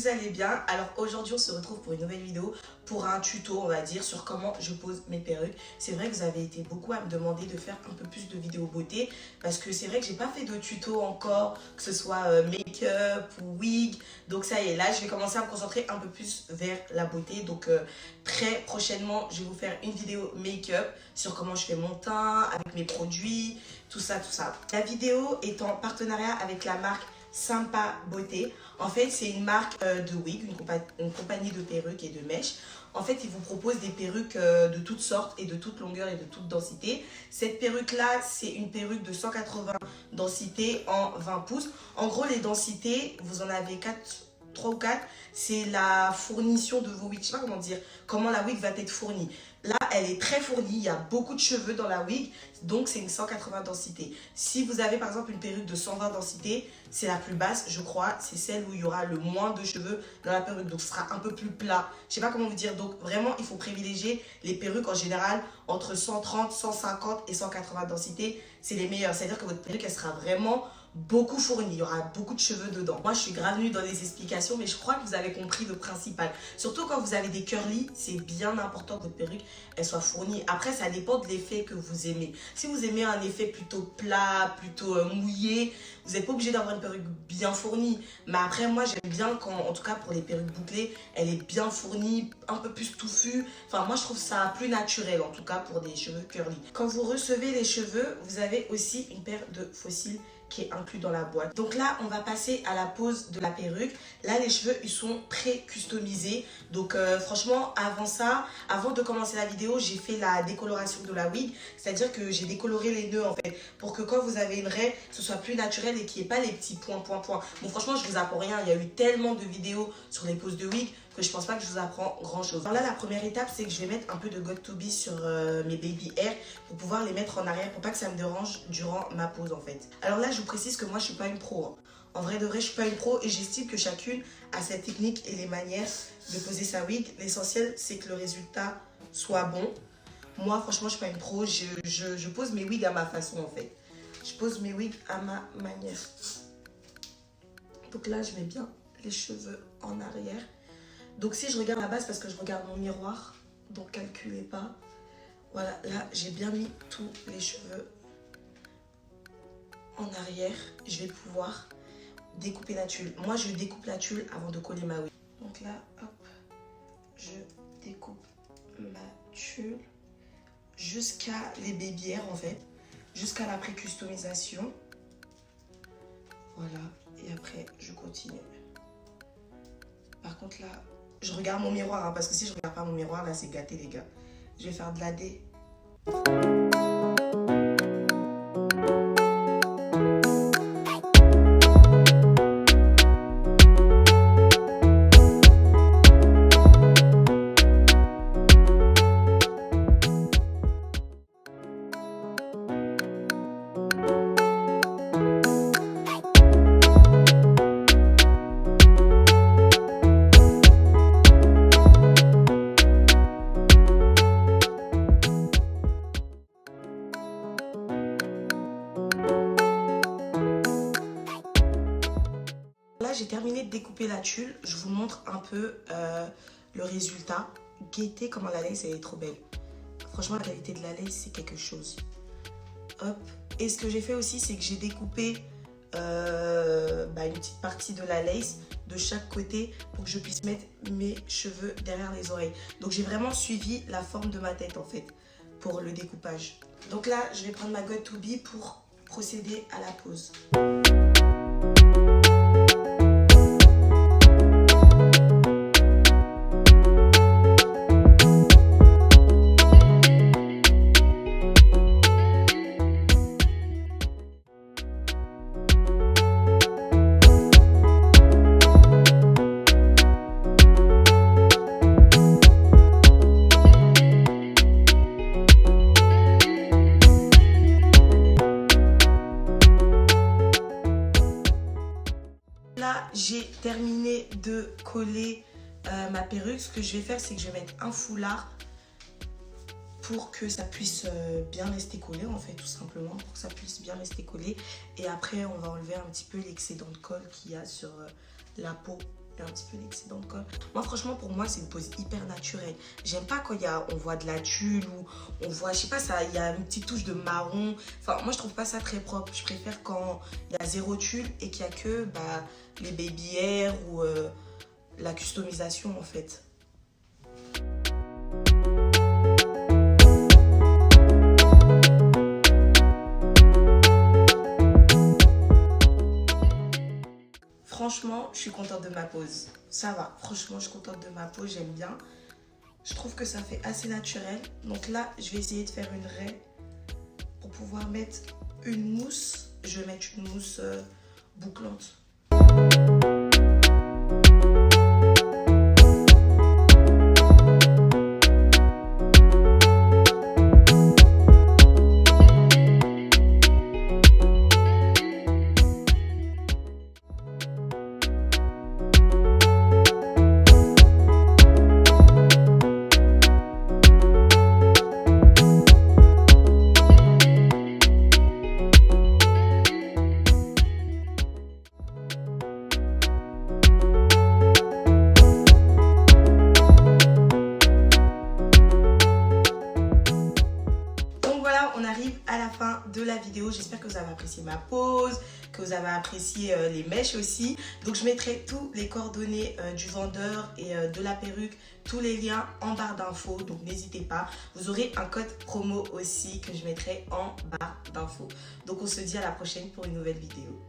allez bien. Alors aujourd'hui on se retrouve pour une nouvelle vidéo, pour un tuto on va dire sur comment je pose mes perruques. C'est vrai que vous avez été beaucoup à me demander de faire un peu plus de vidéos beauté, parce que c'est vrai que j'ai pas fait de tuto encore, que ce soit make-up ou wig. Donc ça y est, là je vais commencer à me concentrer un peu plus vers la beauté. Donc très prochainement je vais vous faire une vidéo make-up sur comment je fais mon teint, avec mes produits, tout ça. La vidéo est en partenariat avec la marque Sympa Beauté. En fait, c'est une marque de wig, une compagnie de perruques et de mèches. En fait, ils vous proposent des perruques de toutes sortes et de toutes longueurs et de toutes densités. Cette perruque-là, c'est une perruque de 180 densités en 20 pouces. En gros, les densités, vous en avez 3 ou 4. C'est la fournition de vos wigs. Je sais pas comment dire, comment la wig va être fournie. Là, elle est très fournie, il y a beaucoup de cheveux dans la wig, donc c'est une 180 densité. Si vous avez par exemple une perruque de 120 densité, c'est la plus basse, je crois, c'est celle où il y aura le moins de cheveux dans la perruque, donc ce sera un peu plus plat. Je sais pas comment vous dire, donc vraiment il faut privilégier les perruques en général entre 130, 150 et 180 densités, c'est les meilleurs. C'est-à-dire que votre perruque, elle sera vraiment beaucoup fournie, il y aura beaucoup de cheveux dedans. Moi je suis grave nulle dans les explications, mais je crois que vous avez compris le principal. Surtout quand vous avez des curly, c'est bien important que votre perruque elle soit fournie. Après ça dépend de l'effet que vous aimez. Si vous aimez un effet plutôt plat, plutôt mouillé, vous n'êtes pas obligé d'avoir une perruque bien fournie. Mais après moi j'aime bien quand, en tout cas pour les perruques bouclées, elle est bien fournie, un peu plus touffue. Enfin moi je trouve ça plus naturel, en tout cas pour des cheveux curly. Quand vous recevez les cheveux, vous avez aussi une paire de fossiles qui est inclus dans la boîte. Donc là, on va passer à la pose de la perruque. Là, les cheveux, ils sont pré-customisés. Donc franchement, avant de commencer la vidéo, j'ai fait la décoloration de la wig. C'est-à-dire que j'ai décoloré les nœuds en fait, pour que quand vous avez une raie, ce soit plus naturel et qu'il n'y ait pas les petits points. Bon, franchement, je vous apprends rien. Il y a eu tellement de vidéos sur les poses de wig que je pense pas que je vous apprends grand chose. Alors là, la première étape, c'est que je vais mettre un peu de got2b sur mes baby hair pour pouvoir les mettre en arrière, pour pas que ça me dérange durant ma pose en fait. Alors là, je vous précise que moi, je suis pas une pro. En vrai de vrai, je suis pas une pro et j'estime que chacune a sa technique et les manières de poser sa wig. L'essentiel, c'est que le résultat soit bon. Moi, franchement, je suis pas une pro. Je pose mes wigs à ma façon en fait. Je pose mes wigs à ma manière. Donc là, je mets bien les cheveux en arrière. Donc si je regarde la base, parce que je regarde mon miroir, donc calculez pas. Voilà, là j'ai bien mis tous les cheveux en arrière. Je vais pouvoir découper la tulle. Moi je découpe la tulle avant de coller ma wig. Donc là, hop, je découpe ma tulle jusqu'à les baby hair en fait, jusqu'à la pré-customisation. Voilà, et après je continue. Par contre là, je regarde mon miroir, hein, parce que si je regarde pas mon miroir, là, c'est gâté, les gars. Je vais faire de la dé. Là, j'ai terminé de découper la tulle. Je vous montre un peu le résultat. Guettez comment la lace, elle est trop belle. Franchement, la qualité de la lace, c'est quelque chose. Hop. Et ce que j'ai fait aussi, c'est que j'ai découpé une petite partie de la lace de chaque côté pour que je puisse mettre mes cheveux derrière les oreilles. Donc, j'ai vraiment suivi la forme de ma tête, en fait, pour le découpage. Donc là, je vais prendre ma got2b pour procéder à la pose. Là, j'ai terminé de coller ma perruque. Ce que je vais faire, c'est que je vais mettre un foulard pour que ça puisse bien rester collé, en fait, tout simplement, pour que ça puisse bien rester collé. Et après, on va enlever un petit peu l'excédent de colle qu'il y a sur la peau Il y a un petit peu d'excédent de colle. Moi, franchement, pour moi, c'est une pose hyper naturelle. J'aime pas quand on voit de la tulle ou on voit, je sais pas, il y a une petite touche de marron. Enfin, moi, je trouve pas ça très propre. Je préfère quand il y a zéro tulle et qu'il y a que les baby hair ou la customisation, en fait. Franchement, je suis contente de ma pose. Ça va, franchement, je suis contente de ma pose, j'aime bien. Je trouve que ça fait assez naturel. Donc là, je vais essayer de faire une raie pour pouvoir mettre une mousse. Je vais mettre une mousse bouclante. On arrive à la fin de la vidéo. J'espère que vous avez apprécié ma pose, que vous avez apprécié les mèches aussi. Donc je mettrai tous les coordonnées du vendeur et de la perruque, tous les liens en barre d'infos. Donc n'hésitez pas. Vous aurez un code promo aussi que je mettrai en barre d'infos. Donc on se dit à la prochaine pour une nouvelle vidéo.